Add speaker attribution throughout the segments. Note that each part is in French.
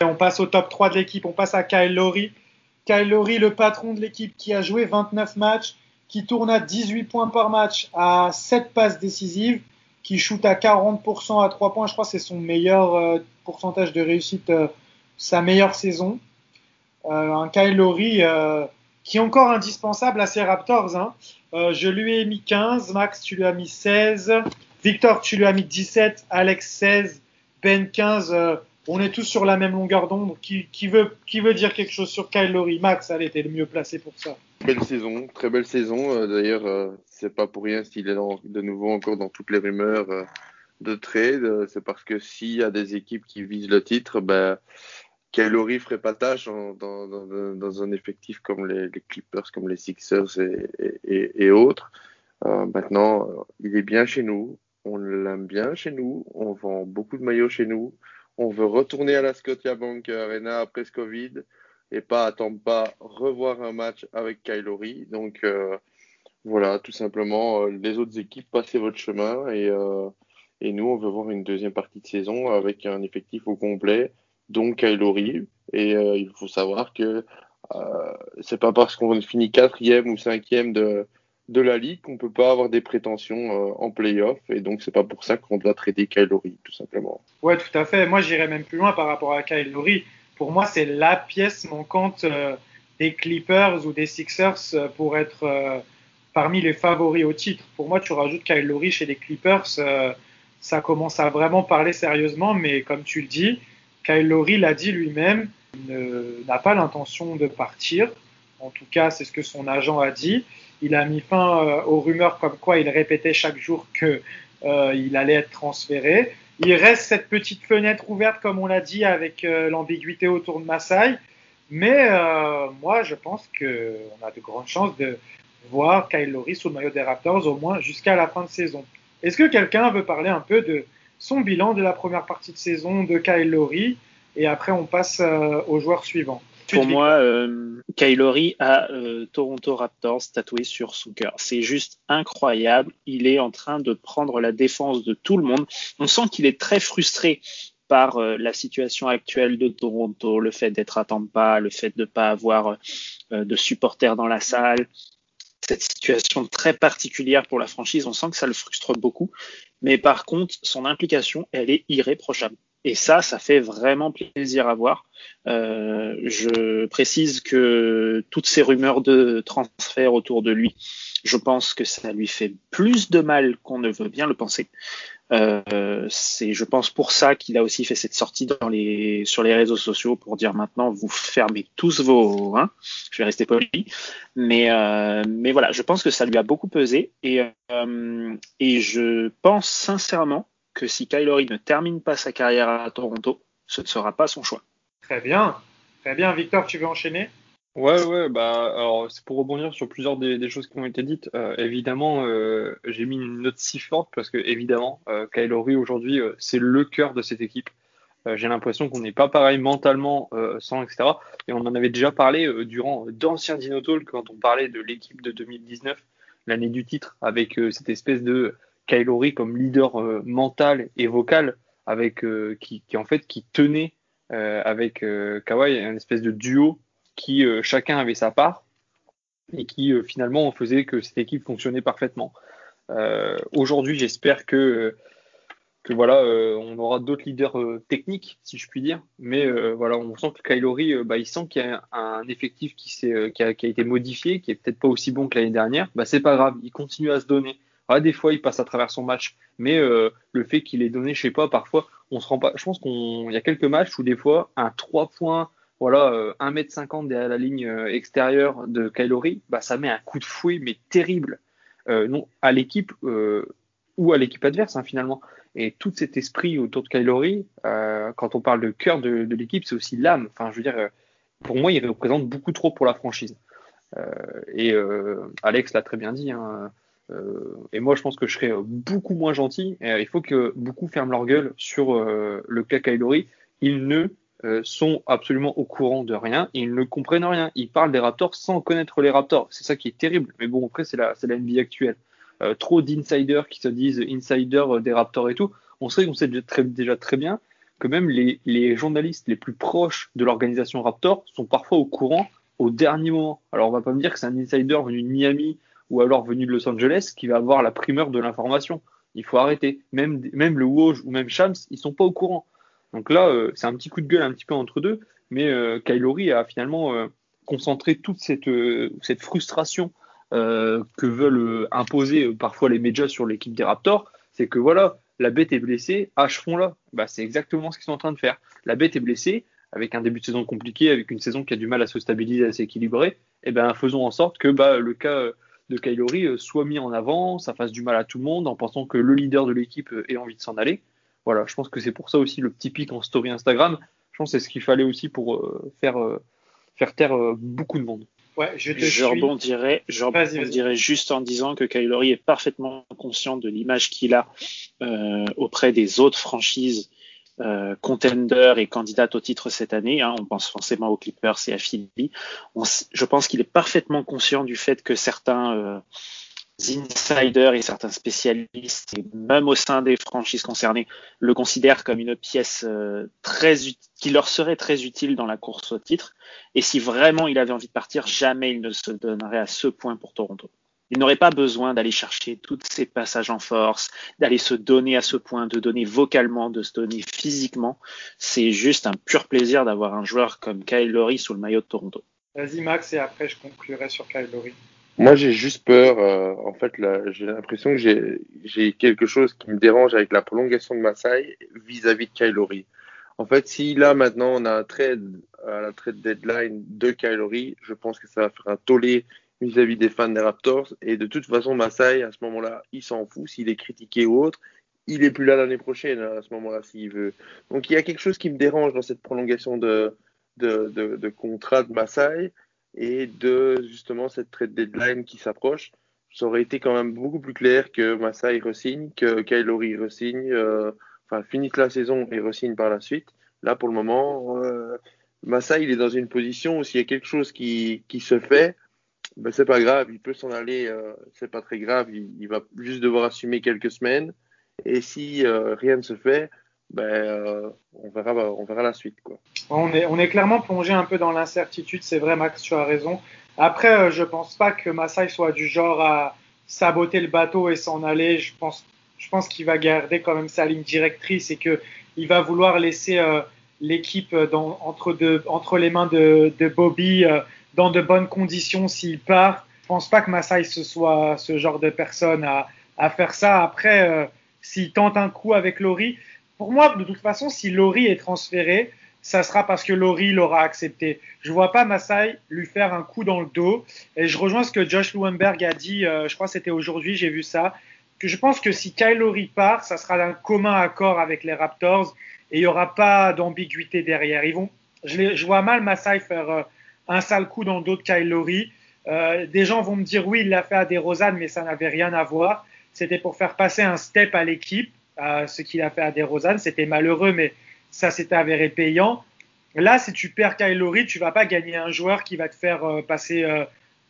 Speaker 1: On passe au top 3 de l'équipe, on passe à Kyle Lowry. Kyle Lowry, le patron de l'équipe qui a joué 29 matchs, qui tourne à 18 points par match, à 7 passes décisives, qui shoot à 40% à 3 points. Je crois que c'est son meilleur pourcentage de réussite, sa meilleure saison. Un Kyle Lowry qui est encore indispensable à ces Raptors. Hein. Je lui ai mis 15, Max, tu lui as mis 16, Victor, tu lui as mis 17, Alex 16, Ben 15. On est tous sur la même longueur d'onde. Qui veut dire quelque chose sur Kyle Lowry? Max, allez, t'es le mieux placé pour ça.
Speaker 2: Belle saison, très belle saison. D'ailleurs, c'est pas pour rien s'il est de nouveau encore dans toutes les rumeurs de trade. C'est parce que s'il y a des équipes qui visent le titre, Kyle Lowry ferait pas tâche dans un effectif comme les Clippers, comme les Sixers et autres. Maintenant, il est bien chez nous. On l'aime bien chez nous. On vend beaucoup de maillots chez nous. On veut retourner à la Scotiabank Arena après ce Covid et pas attendre pas revoir un match avec Kyle Lowry. Donc voilà, tout simplement, les autres équipes, passez votre chemin et nous, on veut voir une deuxième partie de saison avec un effectif au complet, donc Kyle Lowry. Et il faut savoir que c'est pas parce qu'on finit quatrième ou cinquième de la ligue qu'on peut pas avoir des prétentions en play-off. Et donc, c'est pas pour ça qu'on doit traiter Kyle Lowry, tout simplement.
Speaker 1: Ouais, tout à fait. Moi, j'irais même plus loin par rapport à Kyle Lowry. Pour moi, c'est la pièce manquante des Clippers ou des Sixers pour être parmi les favoris au titre. Pour moi, tu rajoutes Kyle Lowry chez les Clippers, ça commence à vraiment parler sérieusement. Mais comme tu le dis, Kyle Lowry l'a dit lui-même, n'a pas l'intention de partir. En tout cas, c'est ce que son agent a dit. Il a mis fin aux rumeurs comme quoi il répétait chaque jour que il allait être transféré. Il reste cette petite fenêtre ouverte, comme on l'a dit, avec l'ambiguïté autour de Masai. Mais moi, je pense qu'on a de grandes chances de voir Kyle Lowry sous le maillot des Raptors, au moins jusqu'à la fin de saison. Est-ce que quelqu'un veut parler un peu de son bilan de la première partie de saison de Kyle Lowry? Et après, on passe aux joueurs suivants.
Speaker 3: Pour moi, Kyle Lowry a Toronto Raptors tatoué sur son cœur. C'est juste incroyable. Il est en train de prendre la défense de tout le monde. On sent qu'il est très frustré par la situation actuelle de Toronto, le fait d'être à Tampa, le fait de ne pas avoir de supporters dans la salle. Cette situation très particulière pour la franchise, on sent que ça le frustre beaucoup. Mais par contre, son implication, elle est irréprochable. Et ça fait vraiment plaisir à voir. Je précise que toutes ces rumeurs de transfert autour de lui, je pense que ça lui fait plus de mal qu'on ne veut bien le penser. C'est, je pense, pour ça qu'il a aussi fait cette sortie sur les réseaux sociaux pour dire maintenant vous fermez tous vos, je vais rester poli, mais voilà, je pense que ça lui a beaucoup pesé et je pense sincèrement que si Kyle Lowry ne termine pas sa carrière à Toronto, ce ne sera pas son choix.
Speaker 1: Très bien, Victor, tu veux enchaîner?
Speaker 4: Ouais, alors c'est pour rebondir sur plusieurs des choses qui ont été dites. Évidemment, j'ai mis une note si forte parce que évidemment, Kyle Lowry aujourd'hui, c'est le cœur de cette équipe. J'ai l'impression qu'on n'est pas pareil mentalement sans, etc. Et on en avait déjà parlé durant d'anciens Dino Talk quand on parlait de l'équipe de 2019, l'année du titre, avec cette espèce de Kyle Lowry comme leader mental et vocal, avec qui en fait qui tenait avec Kawhi, un espèce de duo qui chacun avait sa part et qui finalement faisait que cette équipe fonctionnait parfaitement. Aujourd'hui, j'espère que voilà, on aura d'autres leaders techniques, si je puis dire, mais voilà, on sent que Kyle Lowry, il sent qu'il y a un effectif qui a été modifié, qui est peut-être pas aussi bon que l'année dernière. C'est pas grave, il continue à se donner. Des fois, il passe à travers son match, mais le fait qu'il ait donné, je sais pas, parfois, on se rend pas. Je pense qu'il y a quelques matchs où des fois, un 3 points, voilà, 1,50 m derrière la ligne extérieure de Kyle Lowry, ça met un coup de fouet, mais terrible, non, à l'équipe ou à l'équipe adverse, finalement. Et tout cet esprit autour de Kyle Lowry, quand on parle de cœur de l'équipe, c'est aussi l'âme. Enfin, je veux dire, pour moi, il représente beaucoup trop pour la franchise. Et Alex l'a très bien dit. Et moi, je pense que je serais beaucoup moins gentil. Il faut que beaucoup ferment leur gueule sur le cas Kyle Lowry. Ils ne sont absolument au courant de rien. Ils ne comprennent rien. Ils parlent des Raptors sans connaître les Raptors. C'est ça qui est terrible. Mais bon, après, c'est la NBA actuelle. Trop d'insiders qui se disent insiders des Raptors et tout. On sait déjà très bien que même les journalistes les plus proches de l'organisation Raptor sont parfois au courant au dernier moment. Alors on va pas me dire que c'est un insider venu de Miami ou alors venu de Los Angeles qui va avoir la primeur de l'information. Il faut arrêter. Même le Woj ou même Shams, ils sont pas au courant. Donc là, c'est un petit coup de gueule un petit peu entre deux, mais Kyle Lowry a finalement concentré toute cette frustration que veulent imposer parfois les médias sur l'équipe des Raptors. C'est que voilà, la bête est blessée, H-fond-là. Bah, c'est exactement ce qu'ils sont en train de faire. La bête est blessée, avec un début de saison compliqué, avec une saison qui a du mal à se stabiliser, à s'équilibrer. Et ben, faisons en sorte que le cas de Kyle Lowry soit mis en avant, ça fasse du mal à tout le monde, en pensant que le leader de l'équipe ait envie de s'en aller. Voilà, je pense que c'est pour ça aussi le petit pic en story Instagram. Je pense que c'est ce qu'il fallait aussi pour faire taire beaucoup de monde.
Speaker 1: Ouais,
Speaker 3: je rebondirais juste en disant que Kyle Lowry est parfaitement conscient de l'image qu'il a auprès des autres franchises contenders et candidates au titre cette année. On pense forcément aux Clippers et à Philly. Je pense qu'il est parfaitement conscient du fait que certains insiders et certains spécialistes, et même au sein des franchises concernées, le considèrent comme une pièce qui leur serait très utile dans la course au titre. Et si vraiment il avait envie de partir, jamais il ne se donnerait à ce point pour Toronto. Il n'aurait pas besoin d'aller chercher tous ces passages en force, d'aller se donner à ce point, de donner vocalement, de se donner physiquement. C'est juste un pur plaisir d'avoir un joueur comme Kyle Lowry sous le maillot de Toronto.
Speaker 1: Vas-y Max, et après je conclurai sur Kyle Lowry.
Speaker 2: Moi, j'ai juste peur. En fait, là, j'ai l'impression que j'ai quelque chose qui me dérange avec la prolongation de Masai vis-à-vis de Kyle Lowry. En fait, si là, maintenant, on a un trade à la trade deadline de Kyle Lowry, je pense que ça va faire un tollé vis-à-vis des fans des Raptors. Et de toute façon, Masai, à ce moment-là, il s'en fout. S'il est critiqué ou autre, il est plus là l'année prochaine, à ce moment-là, s'il veut. Donc, il y a quelque chose qui me dérange dans cette prolongation de contrat de Masai. Et de justement cette trade deadline qui s'approche, ça aurait été quand même beaucoup plus clair que Masai re-signe, que Kyle Lowry re-signe, finisse la saison et re-signe par la suite. Là, pour le moment, Masai, il est dans une position où s'il y a quelque chose qui se fait, ben, c'est pas grave, il peut s'en aller, c'est pas très grave, il va juste devoir assumer quelques semaines. Et si rien ne se fait, on verra la suite, quoi.
Speaker 1: On est clairement plongé un peu dans l'incertitude, c'est vrai Max, tu as raison. Après, je pense pas que Masai soit du genre à saboter le bateau et s'en aller. Je pense qu'il va garder quand même sa ligne directrice et que il va vouloir laisser l'équipe entre les mains de Bobby dans de bonnes conditions s'il part. Je pense pas que Masai ce soit ce genre de personne à faire ça. Après, s'il tente un coup avec Lowry, pour moi, de toute façon, si Lowry est transféré, ça sera parce que Lowry l'aura accepté. Je vois pas Masai lui faire un coup dans le dos. Et je rejoins ce que Josh Lewenberg a dit, je crois que c'était aujourd'hui, j'ai vu ça, que je pense que si Kyle Lowry part, ça sera d'un commun accord avec les Raptors et il y aura pas d'ambiguïté derrière. Je vois mal Masai faire un sale coup dans le dos de Kyle Lowry. Des gens vont me dire oui, il l'a fait à DeRozan, mais ça n'avait rien à voir. C'était pour faire passer un step à l'équipe. Ce qu'il a fait à DeRozan, c'était malheureux, mais ça s'était avéré payant. Là, si tu perds Kyle Lowry, tu vas pas gagner un joueur qui va te faire passer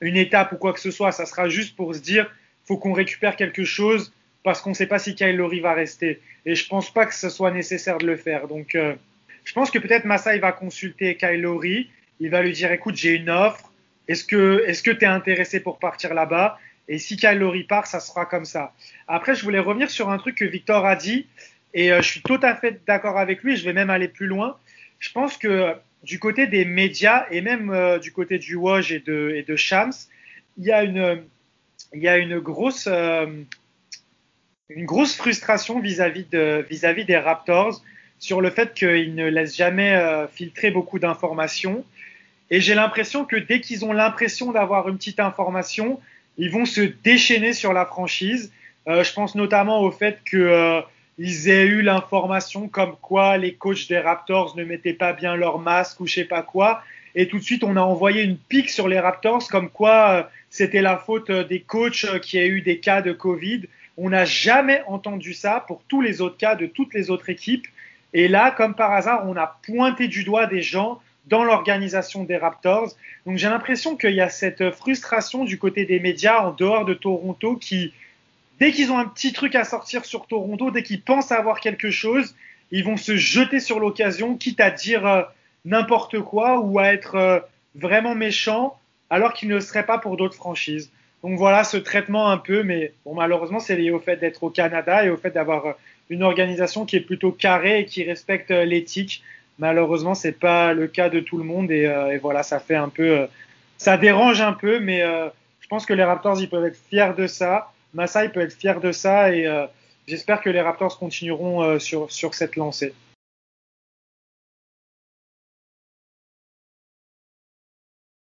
Speaker 1: une étape ou quoi que ce soit. Ça sera juste pour se dire, faut qu'on récupère quelque chose parce qu'on ne sait pas si Kyle Lowry va rester. Et je pense pas que ce soit nécessaire de le faire. Donc, je pense que peut-être Masai va consulter Kyle Lowry. Il va lui dire, écoute, j'ai une offre. Est-ce que tu es intéressé pour partir là-bas? Et si Kyle Lowry part, ça sera comme ça. Après, je voulais revenir sur un truc que Victor a dit, et je suis tout à fait d'accord avec lui, je vais même aller plus loin. Je pense que du côté des médias, et même du côté du Woj et de Shams, il y a une grosse frustration vis-à-vis des Raptors sur le fait qu'ils ne laissent jamais filtrer beaucoup d'informations. Et j'ai l'impression que dès qu'ils ont l'impression d'avoir une petite information, ils vont se déchaîner sur la franchise. Je pense notamment au fait qu'ils aient eu l'information comme quoi les coachs des Raptors ne mettaient pas bien leur masque ou je sais pas quoi. Et tout de suite, on a envoyé une pique sur les Raptors comme quoi c'était la faute des coachs qui a eu des cas de Covid. On n'a jamais entendu ça pour tous les autres cas de toutes les autres équipes. Et là, comme par hasard, on a pointé du doigt des gens dans l'organisation des Raptors. Donc j'ai l'impression qu'il y a cette frustration du côté des médias en dehors de Toronto qui, dès qu'ils ont un petit truc à sortir sur Toronto, dès qu'ils pensent avoir quelque chose, ils vont se jeter sur l'occasion, quitte à dire n'importe quoi ou à être vraiment méchants, alors qu'ils ne le seraient pas pour d'autres franchises. Donc voilà ce traitement un peu, mais bon, malheureusement, c'est lié au fait d'être au Canada et au fait d'avoir une organisation qui est plutôt carrée et qui respecte l'éthique. Malheureusement, c'est pas le cas de tout le monde et voilà, ça fait un peu, ça dérange un peu, mais je pense que les Raptors, ils peuvent être fiers de ça. Masai peut être fier de ça et j'espère que les Raptors continueront sur cette lancée.